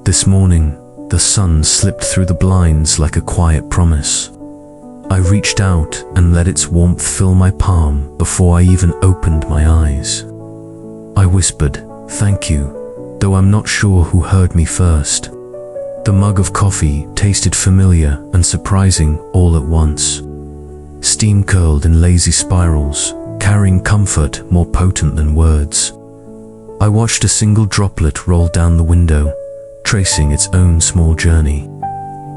This morning, the sun slipped through the blinds like a quiet promise. I reached out and let its warmth fill my palm before I even opened my eyes. I whispered, "Thank you," though I'm not sure who heard me first. The mug of coffee tasted familiar and surprising all at once. Steam curled in lazy spirals, carrying comfort more potent than words. I watched a single droplet roll down the window, tracing its own small journey.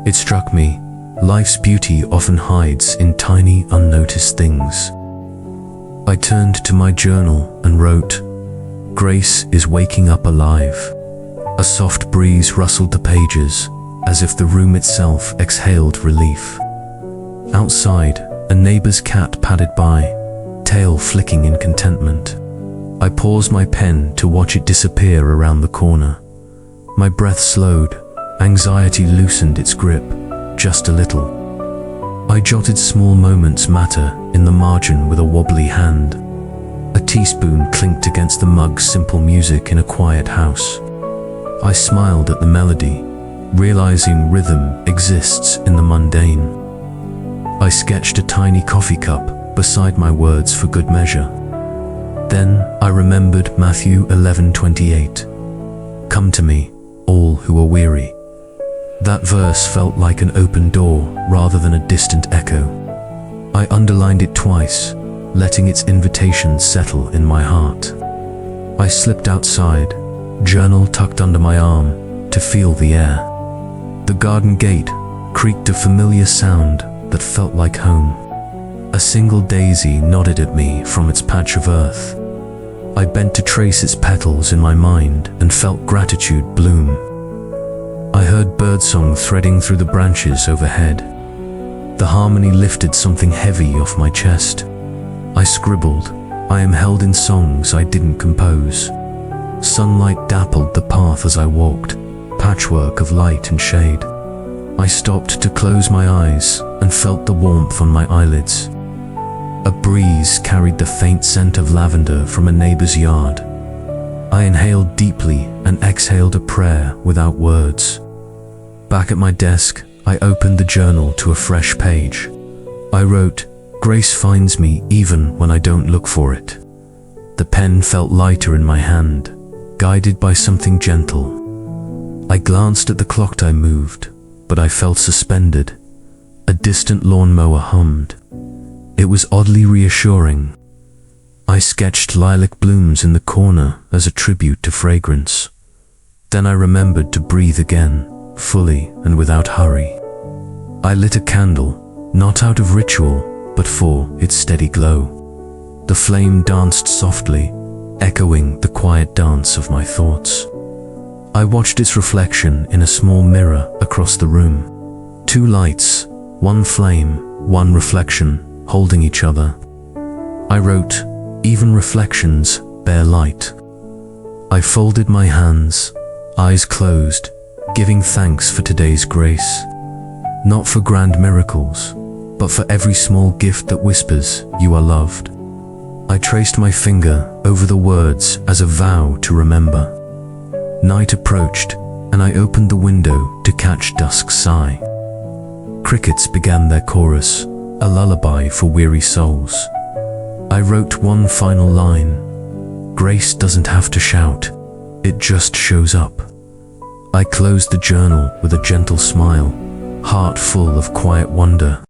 It struck me, life's beauty often hides in tiny, unnoticed things. I turned to my journal and wrote, "Grace is waking up alive." A soft breeze rustled the pages, as if the room itself exhaled relief. Outside, a neighbor's cat padded by, tail flicking in contentment. I paused my pen to watch it disappear around the corner. My breath slowed, anxiety loosened its grip, just a little. I jotted small moments matter in the margin with a wobbly hand. A teaspoon clinked against the mug's simple music in a quiet house. I smiled at the melody, realizing rhythm exists in the mundane. I sketched a tiny coffee cup beside my words for good measure. Then I remembered Matthew 11:28. "Come to me, all who are weary." That verse felt like an open door rather than a distant echo. I underlined it twice, letting its invitation settle in my heart. I slipped outside, journal tucked under my arm, to feel the air. The garden gate creaked a familiar sound that felt like home. A single daisy nodded at me from its patch of earth. I bent to trace its petals in my mind and felt gratitude bloom. I heard birdsong threading through the branches overhead. The harmony lifted something heavy off my chest. I scribbled, "I am held in songs I didn't compose." Sunlight dappled the path as I walked, patchwork of light and shade. I stopped to close my eyes and felt the warmth on my eyelids. A breeze carried the faint scent of lavender from a neighbor's yard. I inhaled deeply and exhaled a prayer without words. Back at my desk, I opened the journal to a fresh page. I wrote, "Grace finds me even when I don't look for it." The pen felt lighter in my hand, guided by something gentle. I glanced at the clock I moved, but I felt suspended. A distant lawnmower hummed. It was oddly reassuring. I sketched lilac blooms in the corner as a tribute to fragrance. Then I remembered to breathe again, fully and without hurry. I lit a candle, not out of ritual, but for its steady glow. The flame danced softly, echoing the quiet dance of my thoughts. I watched its reflection in a small mirror across the room. Two lights, one flame, one reflection, holding each other. I wrote, "Even reflections bear light." I folded my hands, eyes closed, giving thanks for today's grace. Not for grand miracles, but for every small gift that whispers, "You are loved." I traced my finger over the words as a vow to remember. Night approached, and I opened the window to catch dusk's sigh. Crickets began their chorus, a lullaby for weary souls. I wrote one final line, "Grace doesn't have to shout, it just shows up." I closed the journal with a gentle smile, heart full of quiet wonder.